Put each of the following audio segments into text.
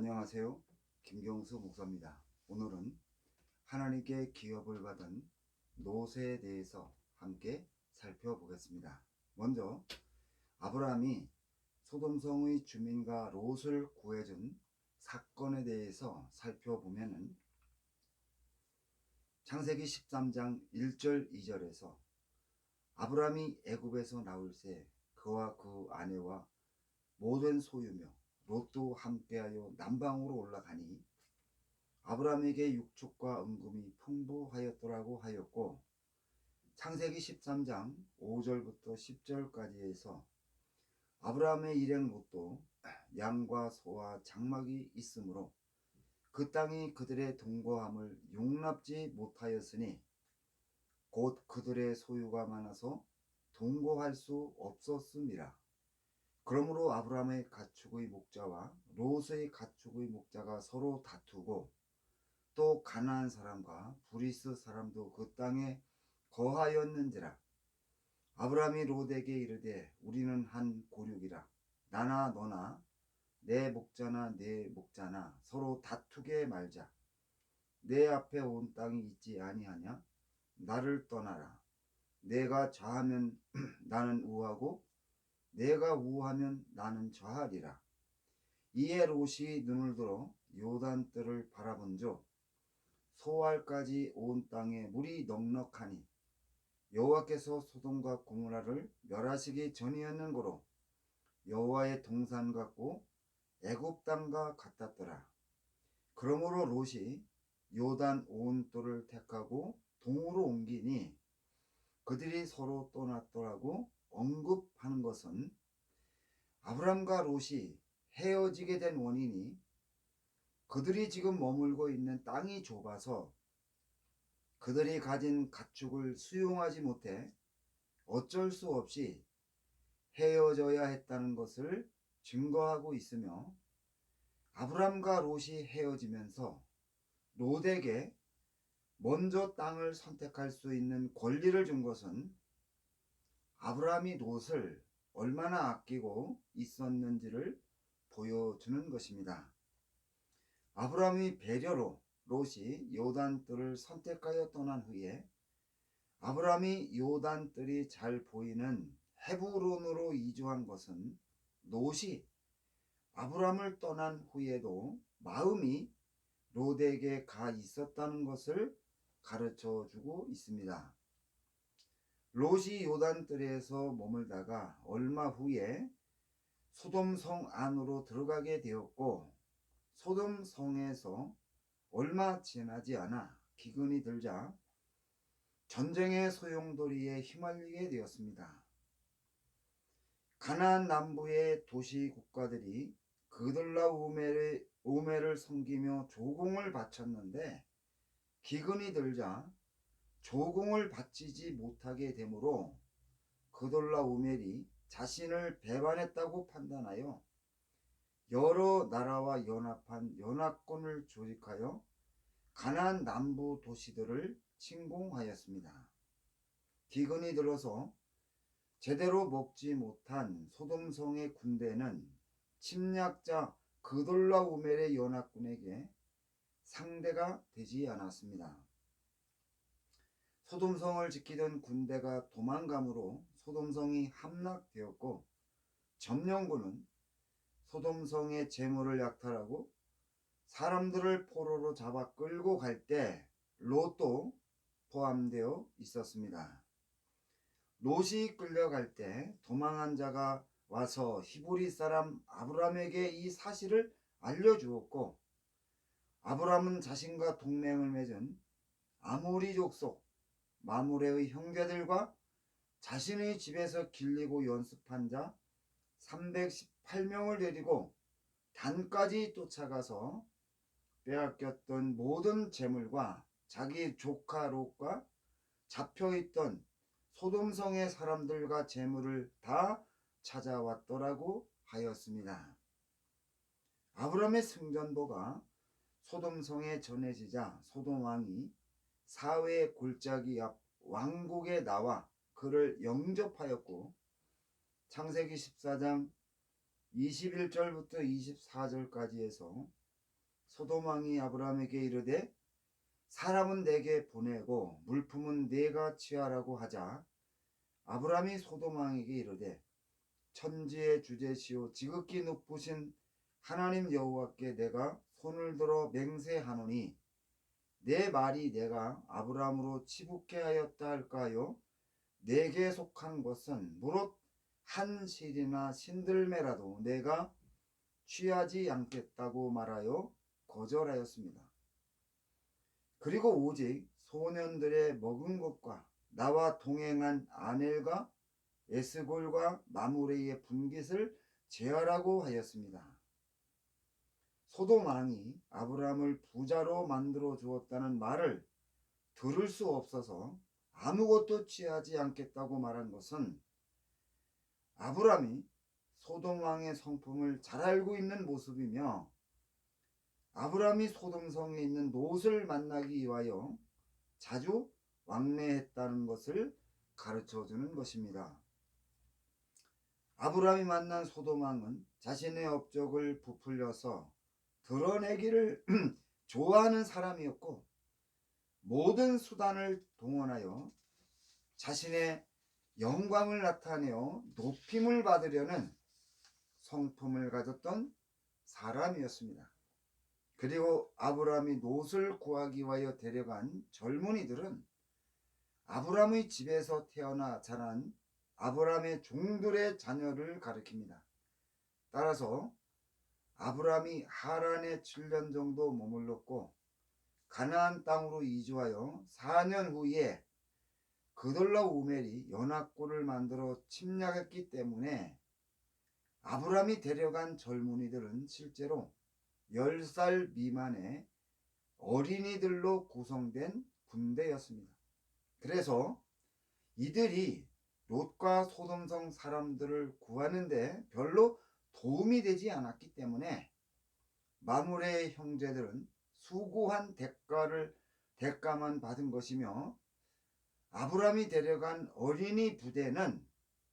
안녕하세요. 김경수 목사입니다. 오늘은 하나님께 기업을 받은 롯에 대해서 함께 살펴보겠습니다. 먼저 아브라함이 소돔성의 주민과 롯을 구해준 사건에 대해서 살펴보면은 창세기 13장 1절 2절에서 아브라함이 애굽에서 나올 새 그와 그 아내와 모든 소유며 롯도 함께하여 남방으로 올라가니 아브라함에게 육축과 은금이 풍부하였더라고 하였고, 창세기 13장 5절부터 10절까지 해서 아브라함의 일행 롯도 양과 소와 장막이 있으므로 그 땅이 그들의 동거함을 용납지 못하였으니 곧 그들의 소유가 많아서 동거할 수 없었음이라. 그러므로 아브라함의 가축의 목자와 롯의 가축의 목자가 서로 다투고 또 가나안 사람과 브리스 사람도 그 땅에 거하였는지라. 아브라함이 롯에게 이르되 우리는 한 고륙이라. 나나 너나 내 목자나 내 목자나 서로 다투게 말자. 내 앞에 온 땅이 있지 아니하냐? 나를 떠나라. 내가 좌하면 나는 우하고 내가 우하면 나는 좌하리라. 이에 롯이 눈을 들어 요단뜰을 바라본즉 소알까지 온 땅에 물이 넉넉하니 여호와께서 소돔과 고모라를 멸하시기 전이었는고로 여호와의 동산 같고 애굽 땅과 같았더라. 그러므로 롯이 요단 온 뜰을 택하고 동으로 옮기니 그들이 서로 떠났더라고 언급하는 것은 아브람과 롯이 헤어지게 된 원인이 그들이 지금 머물고 있는 땅이 좁아서 그들이 가진 가축을 수용하지 못해 어쩔 수 없이 헤어져야 했다는 것을 증거하고 있으며, 아브람과 롯이 헤어지면서 롯에게 먼저 땅을 선택할 수 있는 권리를 준 것은 아브라함이 롯을 얼마나 아끼고 있었는지를 보여주는 것입니다. 아브라함이 배려로 롯이 요단뜰을 선택하여 떠난 후에 아브라함이 요단뜰이 잘 보이는 헤브론으로 이주한 것은 롯이 아브라함을 떠난 후에도 마음이 롯에게 가 있었다는 것을 가르쳐 주고 있습니다. 롯이 요단뜰에서 머물다가 얼마 후에 소돔성 안으로 들어가게 되었고, 소돔성에서 얼마 지나지 않아 기근이 들자 전쟁의 소용돌이에 휘말리게 되었습니다. 가나안 남부의 도시 국가들이 그들라오멜을 섬기며 조공을 바쳤는데 기근이 들자 조공을 바치지 못하게 되므로 그돌라오멜이 자신을 배반했다고 판단하여 여러 나라와 연합한 연합군을 조직하여 가나안 남부 도시들을 침공하였습니다. 기근이 들어서 제대로 먹지 못한 소돔성의 군대는 침략자 그돌라오멜의 연합군에게 상대가 되지 않았습니다. 소돔성을 지키던 군대가 도망감으로 소돔성이 함락되었고, 점령군은 소돔성의 재물을 약탈하고 사람들을 포로로 잡아 끌고 갈 때 롯도 포함되어 있었습니다. 롯이 끌려갈 때 도망한 자가 와서 히브리 사람 아브람에게 이 사실을 알려주었고, 아브람은 자신과 동맹을 맺은 아모리 족속 마므레의 형제들과 자신의 집에서 길리고 연습한 자 318명을 데리고 단까지 쫓아가서 빼앗겼던 모든 재물과 자기 조카 롯과 잡혀있던 소돔성의 사람들과 재물을 다 찾아왔더라고 하였습니다. 아브람의 승전보가 소돔성에 전해지자 소돔 왕이 사회 골짜기 앞 왕국에 나와 그를 영접하였고, 창세기 14장 21절부터 24절까지 해서 소돔 왕이 아브라함에게 이르되 사람은 내게 보내고 물품은 네가 취하라고 하자 아브라함이 소돔 왕에게 이르되 천지의 주제시오 지극히 높으신 하나님 여호와께 내가 손을 들어 맹세하노니 내 말이 내가 아브라함으로 치북케 하였다 할까요? 내게 속한 것은 무릇 한 실이나 신들매라도 내가 취하지 않겠다고 말하여 거절하였습니다. 그리고 오직 소년들의 먹은 것과 나와 동행한 아넬과 에스골과 마므레의 분깃을 제하라고 하였습니다. 소돔 왕이 아브라함을 부자로 만들어 주었다는 말을 들을 수 없어서 아무것도 취하지 않겠다고 말한 것은 아브라함이 소돔 왕의 성품을 잘 알고 있는 모습이며 아브라함이 소돔성에 있는 롯을 만나기 위하여 자주 왕래했다는 것을 가르쳐 주는 것입니다. 아브라함이 만난 소돔 왕은 자신의 업적을 부풀려서 드러내기를 좋아하는 사람이었고 모든 수단을 동원하여 자신의 영광을 나타내어 높임을 받으려는 성품을 가졌던 사람이었습니다. 그리고 아브라함이 롯을 구하기 위하여 데려간 젊은이들은 아브라함의 집에서 태어나 자란 아브라함의 종들의 자녀를 가리킵니다. 따라서 아브라함이 하란에 7년 정도 머물렀고 가나안 땅으로 이주하여 4년 후에 그돌라오멜이 연합군을 만들어 침략했기 때문에 아브라함이 데려간 젊은이들은 실제로 10살 미만의 어린이들로 구성된 군대였습니다. 그래서 이들이 롯과 소돔성 사람들을 구하는데 별로 도움이 되지 않았기 때문에 마므레의 형제들은 수고한 대가만 받은 것이며 아브라함이 데려간 어린이 부대는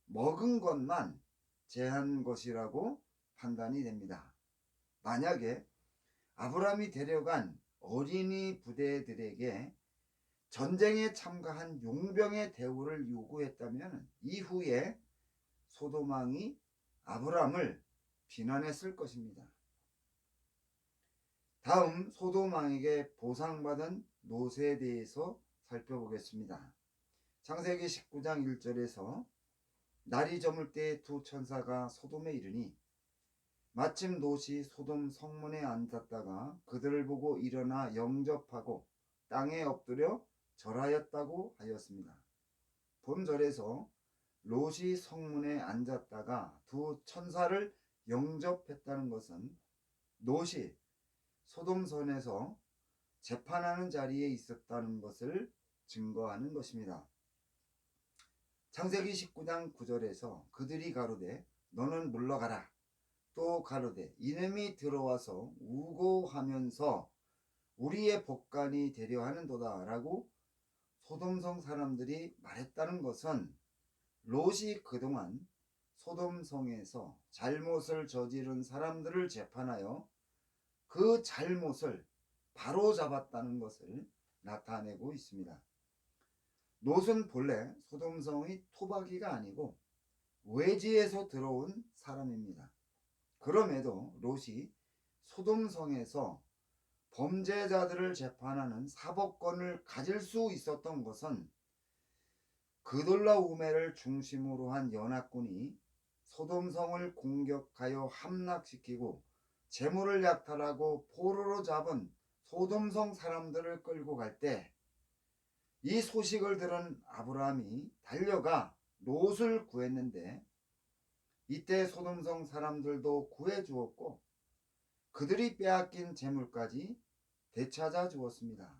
먹은 것만 제한 것이라고 판단이 됩니다. 만약에 아브라함이 데려간 어린이 부대들에게 전쟁에 참가한 용병의 대우를 요구했다면 이후에 소돔 왕이 아브라함을 비난했을 것입니다. 다음 소돔 왕에게 보상받은 롯에 대해서 살펴보겠습니다. 창세기 19장 1절에서 날이 저물 때 두 천사가 소돔에 이르니 마침 롯이 소돔 성문에 앉았다가 그들을 보고 일어나 영접하고 땅에 엎드려 절하였다고 하였습니다. 본절에서 롯이 성문에 앉았다가 두 천사를 영접했다는 것은 롯이 소돔선에서 재판하는 자리에 있었다는 것을 증거하는 것입니다. 창세기 19장 9절에서 그들이 가로되 너는 물러가라. 또 가로되 이놈이 들어와서 우고하면서 우리의 법관이 되려 하는도다 라고 소돔성 사람들이 말했다는 것은 롯이 그동안 소돔성에서 잘못을 저지른 사람들을 재판하여 그 잘못을 바로잡았다는 것을 나타내고 있습니다. 롯은 본래 소돔성의 토박이가 아니고 외지에서 들어온 사람입니다. 그럼에도 롯이 소돔성에서 범죄자들을 재판하는 사법권을 가질 수 있었던 것은 그돌라오멜을 중심으로 한 연합군이 소돔성을 공격하여 함락시키고 재물을 약탈하고 포로로 잡은 소돔성 사람들을 끌고 갈 때 이 소식을 들은 아브라함이 달려가 롯을 구했는데 이때 소돔성 사람들도 구해주었고 그들이 빼앗긴 재물까지 되찾아 주었습니다.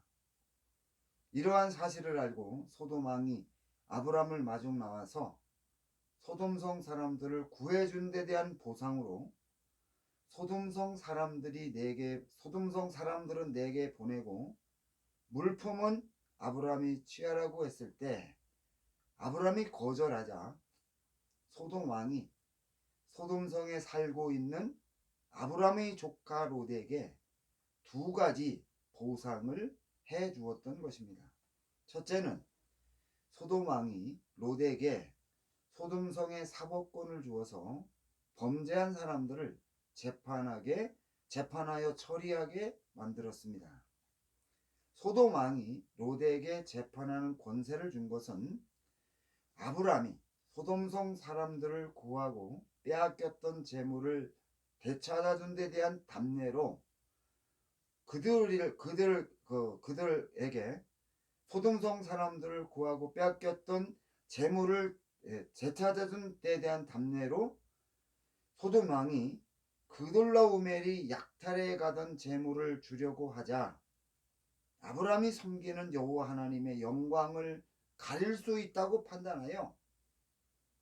이러한 사실을 알고 소돔 왕이 아브라함을 마중 나와서 소돔성 사람들을 구해준 데 대한 보상으로 소돔성 사람들은 내게 보내고 물품은 아브라함이 취하라고 했을 때 아브라함이 거절하자 소돔 왕이 소돔성에 살고 있는 아브라함의 조카 롯에게 두 가지 보상을 해 주었던 것입니다. 첫째는 소돔 왕이 롯에게 소돔성의 사법권을 주어서 범죄한 사람들을 재판하여 처리하게 만들었습니다. 소돔 왕이 롯에게 재판하는 권세를 준 것은 아브라함이 소돔성 사람들을 구하고 빼앗겼던 재물을 되찾아준 데 대한 답례로 그들에게 소돔성 사람들을 구하고 빼앗겼던 재물을 되찾아준 데 대한 답례로 소돔 왕이 그돌라오멜이 약탈해 가던 재물을 주려고 하자 아브라함이 섬기는 여호와 하나님의 영광을 가릴 수 있다고 판단하여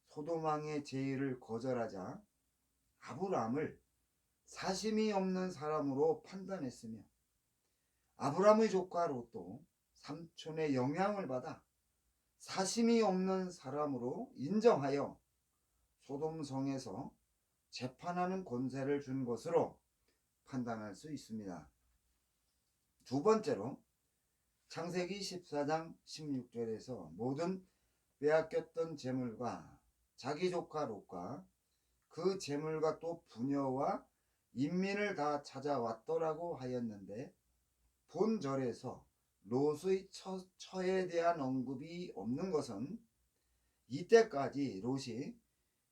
소돔 왕의 제의를 거절하자 아브라함을 사심이 없는 사람으로 판단했으며 아브라함의 조카 롯도 삼촌의 영향을 받아 사심이 없는 사람으로 인정하여 소돔성에서 재판하는 권세를 준 것으로 판단할 수 있습니다. 두 번째로 창세기 14장 16절에서 모든 빼앗겼던 재물과 자기 조카 롯과 그 재물과 또 부녀와 인민을 다 찾아왔더라고 하였는데 본절에서 롯의 처에 대한 언급이 없는 것은 이때까지 롯이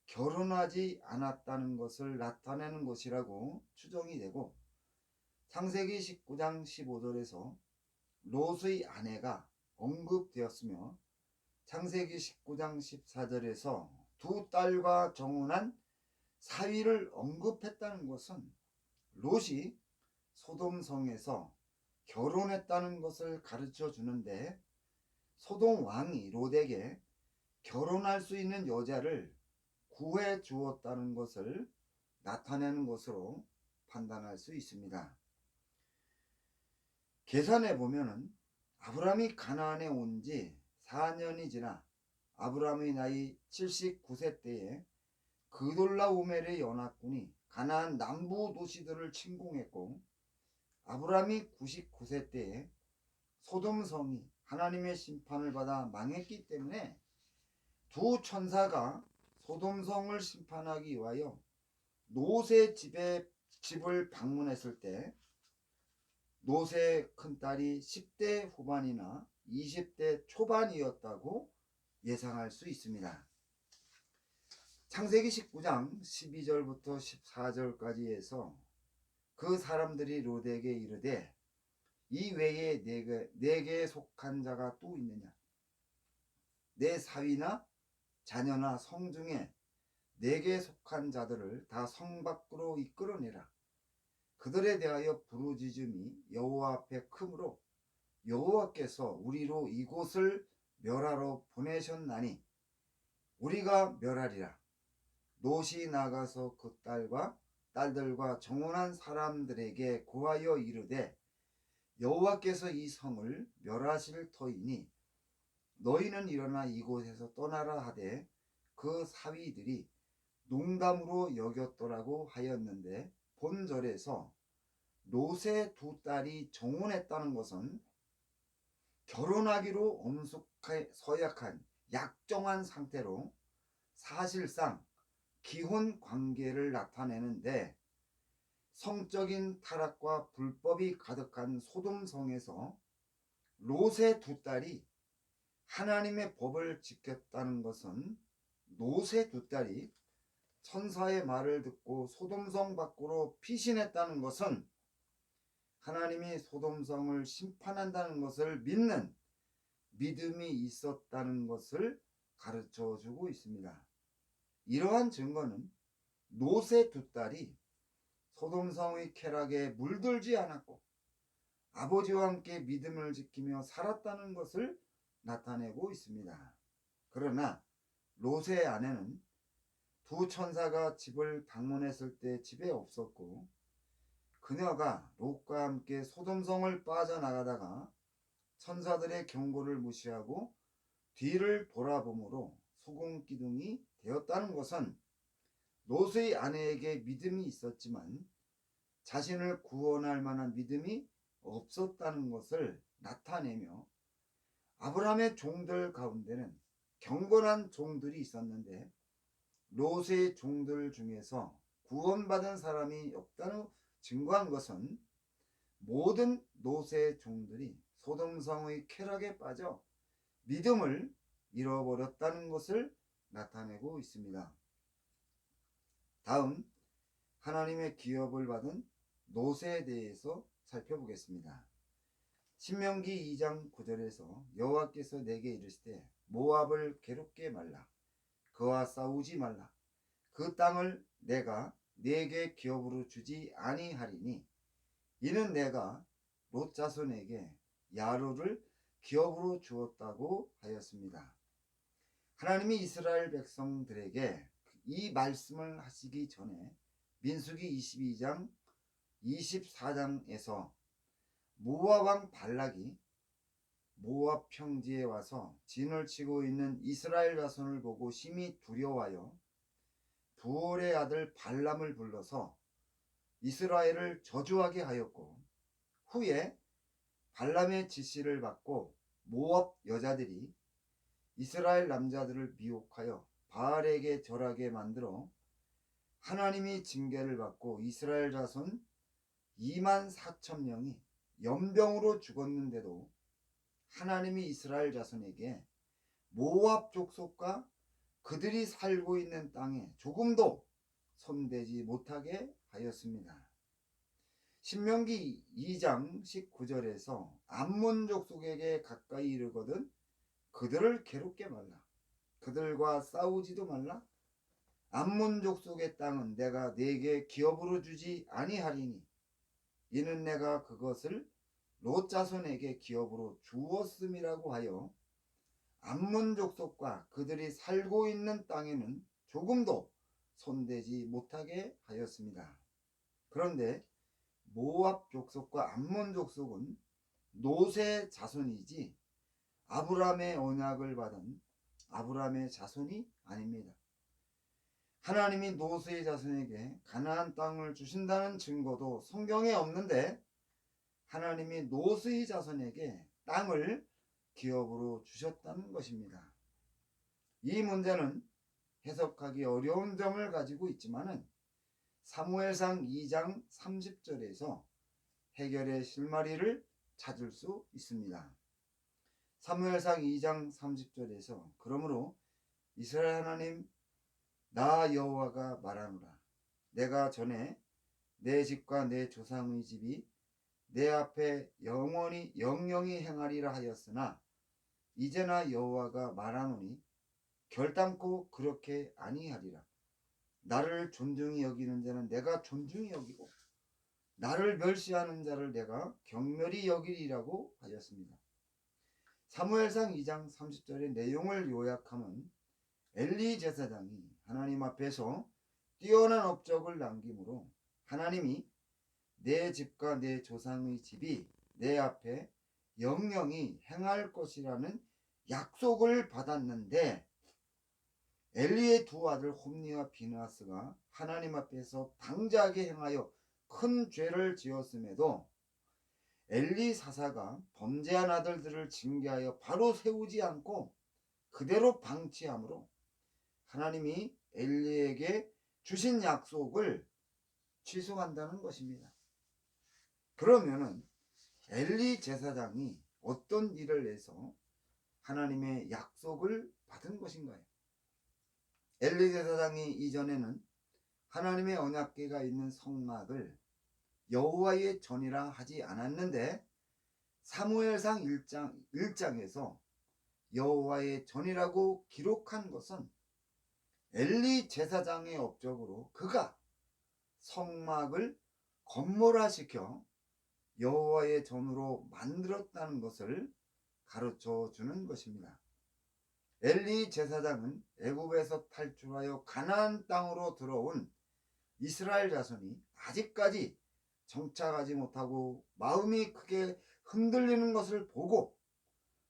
결혼하지 않았다는 것을 나타내는 것이라고 추정이 되고 창세기 19장 15절에서 롯의 아내가 언급되었으며 창세기 19장 14절에서 두 딸과 정혼한 사위를 언급했다는 것은 롯이 소돔성에서 결혼했다는 것을 가르쳐 주는데 소돔 왕이 롯에게 결혼할 수 있는 여자를 구해 주었다는 것을 나타내는 것으로 판단할 수 있습니다. 계산해 보면은 아브라함이 가나안에 온 지 4년이 지나 아브라함의 나이 79세 때에 그돌라오멜의 연합군이 가나안 남부 도시들을 침공했고 아브라함이 99세 때에 소돔성이 하나님의 심판을 받아 망했기 때문에 두 천사가 소돔성을 심판하기 위하여 롯의 집을 방문했을 때 롯의 큰딸이 10대 후반이나 20대 초반이었다고 예상할 수 있습니다. 창세기 19장 12절부터 14절까지 해서 그 사람들이 롯에게 이르되 이 외에 내게 속한 자가 또 있느냐? 내 사위나 자녀나 성 중에 내게 속한 자들을 다 성 밖으로 이끌어내라. 그들에 대하여 부르짖음이 여호와 앞에 크므로 여호와께서 우리로 이곳을 멸하러 보내셨나니 우리가 멸하리라. 롯이 나가서 그 딸들과 정혼한 사람들에게 고하여 이르되 여호와께서 이 성을 멸하실 터이니 너희는 일어나 이곳에서 떠나라 하되 그 사위들이 농담으로 여겼더라고 하였는데 본절에서 롯의 두 딸이 정혼했다는 것은 결혼하기로 서약한 약정한 상태로 사실상 기혼 관계를 나타내는데 성적인 타락과 불법이 가득한 소돔성에서 롯의 두 딸이 하나님의 법을 지켰다는 것은 롯의 두 딸이 천사의 말을 듣고 소돔성 밖으로 피신했다는 것은 하나님이 소돔성을 심판한다는 것을 믿는 믿음이 있었다는 것을 가르쳐 주고 있습니다. 이러한 증거는 롯의 두 딸이 소돔성의 쾌락에 물들지 않았고 아버지와 함께 믿음을 지키며 살았다는 것을 나타내고 있습니다. 그러나 롯의 아내는 두 천사가 집을 방문했을 때 집에 없었고 그녀가 롯과 함께 소돔성을 빠져나가다가 천사들의 경고를 무시하고 뒤를 돌아보므로 소금기둥이 되었다는 것은 롯의 아내에게 믿음이 있었지만 자신을 구원할 만한 믿음이 없었다는 것을 나타내며, 아브라함의 종들 가운데는 경건한 종들이 있었는데 롯의 종들 중에서 구원받은 사람이 없다는 증거한 것은 모든 롯의 종들이 소돔성의 쾌락에 빠져 믿음을 잃어버렸다는 것을 나타내고 있습니다. 다음, 하나님의 기업을 받은 롯에 대해서 살펴보겠습니다. 신명기 2장 9절에서 여호와께서 내게 이르시되 모압을 괴롭게 말라. 그와 싸우지 말라. 그 땅을 내가 네게 기업으로 주지 아니하리니 이는 내가 롯 자손에게 야로를 기업으로 주었다고 하였습니다. 하나님이 이스라엘 백성들에게 이 말씀을 하시기 전에 민수기 22장 24장에서 모압 왕 발락이 모압 평지에 와서 진을 치고 있는 이스라엘 자손을 보고 심히 두려워하여 부올의 아들 발람을 불러서 이스라엘을 저주하게 하였고, 후에 발람의 지시를 받고 모압 여자들이 이스라엘 남자들을 미혹하여 바알에게 절하게 만들어 하나님이 징계를 받고 이스라엘 자손 24,000명이 연병으로 죽었는데도 하나님이 이스라엘 자손에게 모압 족속과 그들이 살고 있는 땅에 조금도 손대지 못하게 하였습니다. 신명기 2장 19절에서 암몬 족속에게 가까이 이르거든 그들을 괴롭게 말라. 그들과 싸우지도 말라. 암몬 족속의 땅은 내가 네게 기업으로 주지 아니하리니 이는 내가 그것을 롯 자손에게 기업으로 주었음이라고 하여 암몬 족속과 그들이 살고 있는 땅에는 조금도 손대지 못하게 하였습니다. 그런데 모압 족속과 암몬 족속은 롯의 자손이지 아브라함의 언약을 받은 아브라함의 자손이 아닙니다. 하나님이 롯의 자손에게 가나안 땅을 주신다는 증거도 성경에 없는데 하나님이 롯의 자손에게 땅을 기업으로 주셨다는 것입니다. 이 문제는 해석하기 어려운 점을 가지고 있지만은 사무엘상 2장 30절에서 해결의 실마리를 찾을 수 있습니다. 사무엘상 2장 30절에서 그러므로 이스라엘 하나님 나 여호와가 말하노라. 내가 전에 내 집과 내 조상의 집이 내 앞에 영원히 행하리라 하였으나 이제나 여호와가 말하노니 결단코 그렇게 아니하리라. 나를 존중히 여기는 자는 내가 존중히 여기고 나를 멸시하는 자를 내가 경멸히 여기리라고 하였습니다. 사무엘상 2장 30절의 내용을 요약하면 엘리 제사장이 하나님 앞에서 뛰어난 업적을 남기므로 하나님이 내 집과 내 조상의 집이 내 앞에 영영히 행할 것이라는 약속을 받았는데 엘리의 두 아들 홈니와 비느하스가 하나님 앞에서 방자하게 행하여 큰 죄를 지었음에도 엘리 사사가 범죄한 아들들을 징계하여 바로 세우지 않고 그대로 방치함으로 하나님이 엘리에게 주신 약속을 취소한다는 것입니다. 그러면은 엘리 제사장이 어떤 일을 해서 하나님의 약속을 받은 것인가요? 엘리 제사장이 이전에는 하나님의 언약궤가 있는 성막을 여호와의 전이라 하지 않았는데 사무엘상 1장에서 여호와의 전이라고 기록한 것은 엘리 제사장의 업적으로 그가 성막을 건물화시켜 여호와의 전으로 만들었다는 것을 가르쳐 주는 것입니다. 엘리 제사장은 애굽에서 탈출하여 가나안 땅으로 들어온 이스라엘 자손이 아직까지 정착하지 못하고 마음이 크게 흔들리는 것을 보고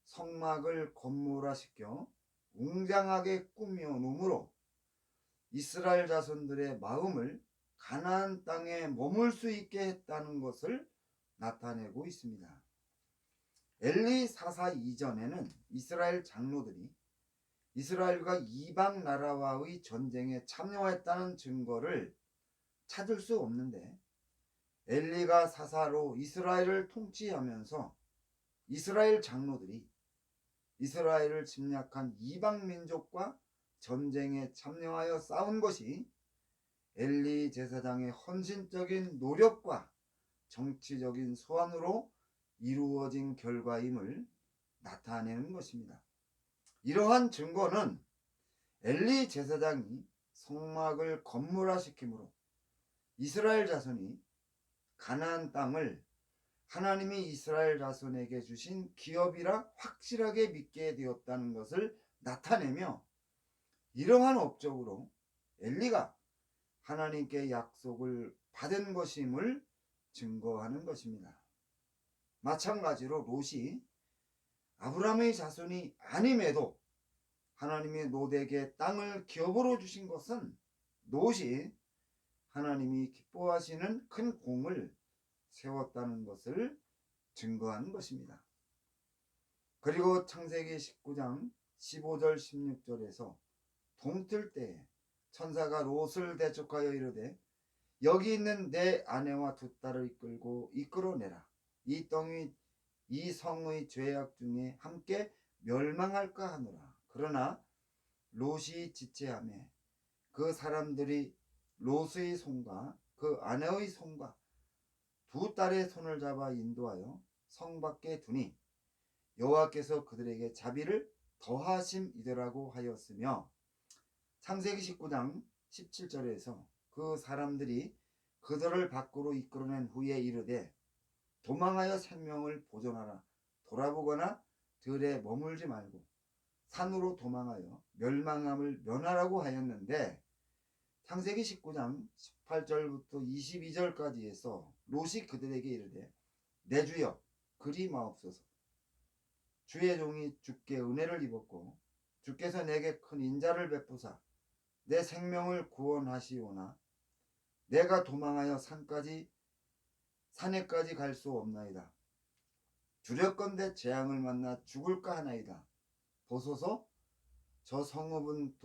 성막을 건물화시켜 웅장하게 꾸며 놓음으로 이스라엘 자손들의 마음을 가나안 땅에 머물 수 있게 했다는 것을 나타내고 있습니다. 엘리 사사 이전에는 이스라엘 장로들이 이스라엘과 이방 나라와의 전쟁에 참여했다는 증거를 찾을 수 없는데, 엘리가 사사로 이스라엘을 통치하면서 이스라엘 장로들이 이스라엘을 침략한 이방 민족과 전쟁에 참여하여 싸운 것이 엘리 제사장의 헌신적인 노력과 정치적인 소환으로 이루어진 결과임을 나타내는 것입니다. 이러한 증거는 엘리 제사장이 성막을 건물화시키므로 이스라엘 자손이 가나안 땅을 하나님이 이스라엘 자손에게 주신 기업이라 확실하게 믿게 되었다는 것을 나타내며, 이러한 업적으로 엘리가 하나님께 약속을 받은 것임을 증거하는 것입니다. 마찬가지로 롯이 아브라함의 자손이 아님에도 하나님이 롯에게 땅을 기업으로 주신 것은 롯이 하나님이 기뻐하시는 큰 공을 세웠다는 것을 증거하는 것입니다. 그리고 창세기 19장 15절 16절에서 동틀 때에 천사가 롯을 대적하여 이르되 여기 있는 내 아내와 두 딸을 이끌어내라. 이 성의 죄악 중에 함께 멸망할까 하노라. 그러나 롯이 지체하매 그 사람들이 롯의 손과 그 아내의 손과 두 딸의 손을 잡아 인도하여 성 밖에 두니 여호와께서 그들에게 자비를 더하심이더라고 하였으며, 창세기 19장 17절에서 그 사람들이 그들을 밖으로 이끌어낸 후에 이르되 도망하여 생명을 보존하라. 돌아보거나 들에 머물지 말고 산으로 도망하여 멸망함을 면하라고 하였는데, 창세기 19장 18절부터 22절까지에서 롯이 그들에게 이르되 내 주여 그리 마옵소서. 주의 종이 주께 은혜를 입었고 주께서 내게 큰 인자를 베푸사 내 생명을 구원하시오나 내가 도망하여 산에까지 갈 수 없나이다. 두렵건대 재앙을 만나 죽을까 하나이다. 보소서, 저 성읍은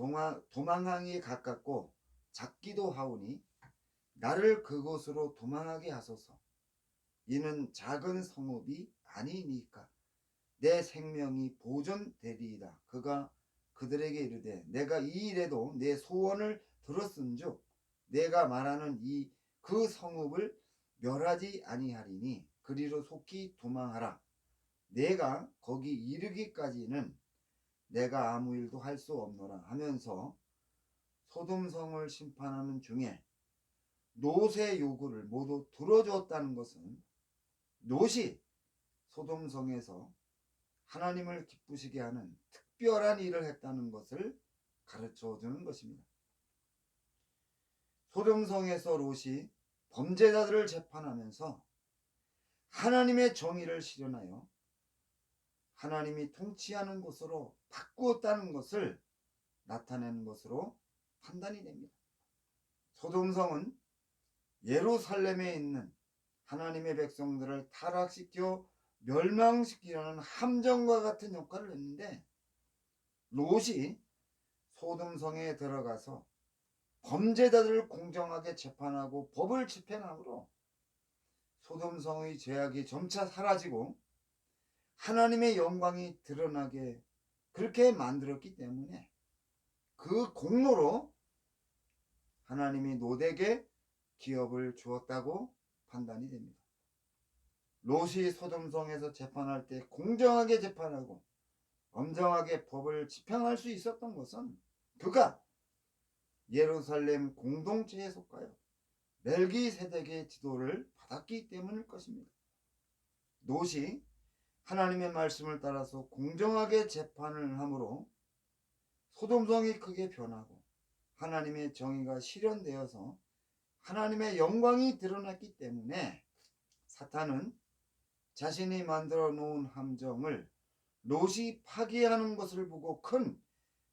도망하기 가깝고 작기도 하오니 나를 그곳으로 도망하게 하소서. 이는 작은 성읍이 아니니까 내 생명이 보존되리이다. 그가 그들에게 이르되 내가 이 일에도 내 소원을 들었은즉 내가 말하는 그 성읍을 멸하지 아니하리니 그리로 속히 도망하라. 내가 거기 이르기까지는 내가 아무 일도 할 수 없노라 하면서 소돔성을 심판하는 중에 롯의 요구를 모두 들어주었다는 것은 롯이 소돔성에서 하나님을 기쁘시게 하는 특별한 일을 했다는 것을 가르쳐 주는 것입니다. 소돔성에서 롯이 범죄자들을 재판하면서 하나님의 정의를 실현하여 하나님이 통치하는 곳으로 바꾸었다는 것을 나타내는 것으로 판단이 됩니다. 소돔성은 예루살렘에 있는 하나님의 백성들을 타락시켜 멸망시키려는 함정과 같은 역할을 했는데, 롯이 소돔성에 들어가서 범죄자들을 공정하게 재판하고 법을 집행함으로 소돔성의 죄악이 점차 사라지고 하나님의 영광이 드러나게 그렇게 만들었기 때문에 그 공로로 하나님이 롯에게 기업을 주었다고 판단이 됩니다. 롯이 소돔성에서 재판할 때 공정하게 재판하고 엄정하게 법을 집행할 수 있었던 것은 그가 예루살렘 공동체에 속하여 멜기세덱의 지도를 받았기 때문일 것입니다. 롯이 하나님의 말씀을 따라서 공정하게 재판을 함으로 소돔성이 크게 변하고 하나님의 정의가 실현되어서 하나님의 영광이 드러났기 때문에 사탄은 자신이 만들어 놓은 함정을 롯이 파기하는 것을 보고 큰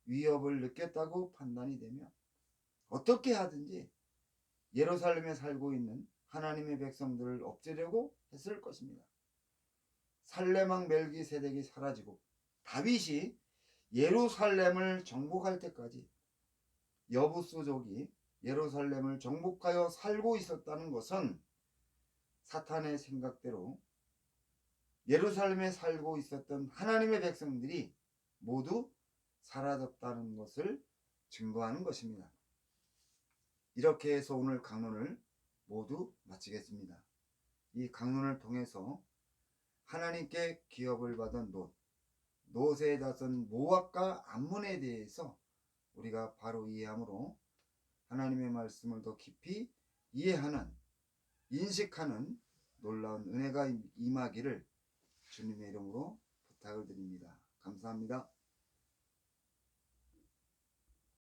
위협을 느꼈다고 판단이 되며 어떻게 하든지 예루살렘에 살고 있는 하나님의 백성들을 없애려고 했을 것입니다. 살레망 멜기세덱이 사라지고 다윗이 예루살렘을 정복할 때까지 여부수족이 예루살렘을 정복하여 살고 있었다는 것은 사탄의 생각대로 예루살렘에 살고 있었던 하나님의 백성들이 모두 사라졌다는 것을 증거하는 것입니다. 이렇게 해서 오늘 강론을 모두 마치겠습니다. 이 강론을 통해서 하나님께 기업을 받은 롯의 자손 모압과 암몬에 대해서 우리가 바로 이해함으로 하나님의 말씀을 더 깊이 이해하는, 인식하는 놀라운 은혜가 임하기를 주님의 이름으로 부탁을 드립니다. 감사합니다.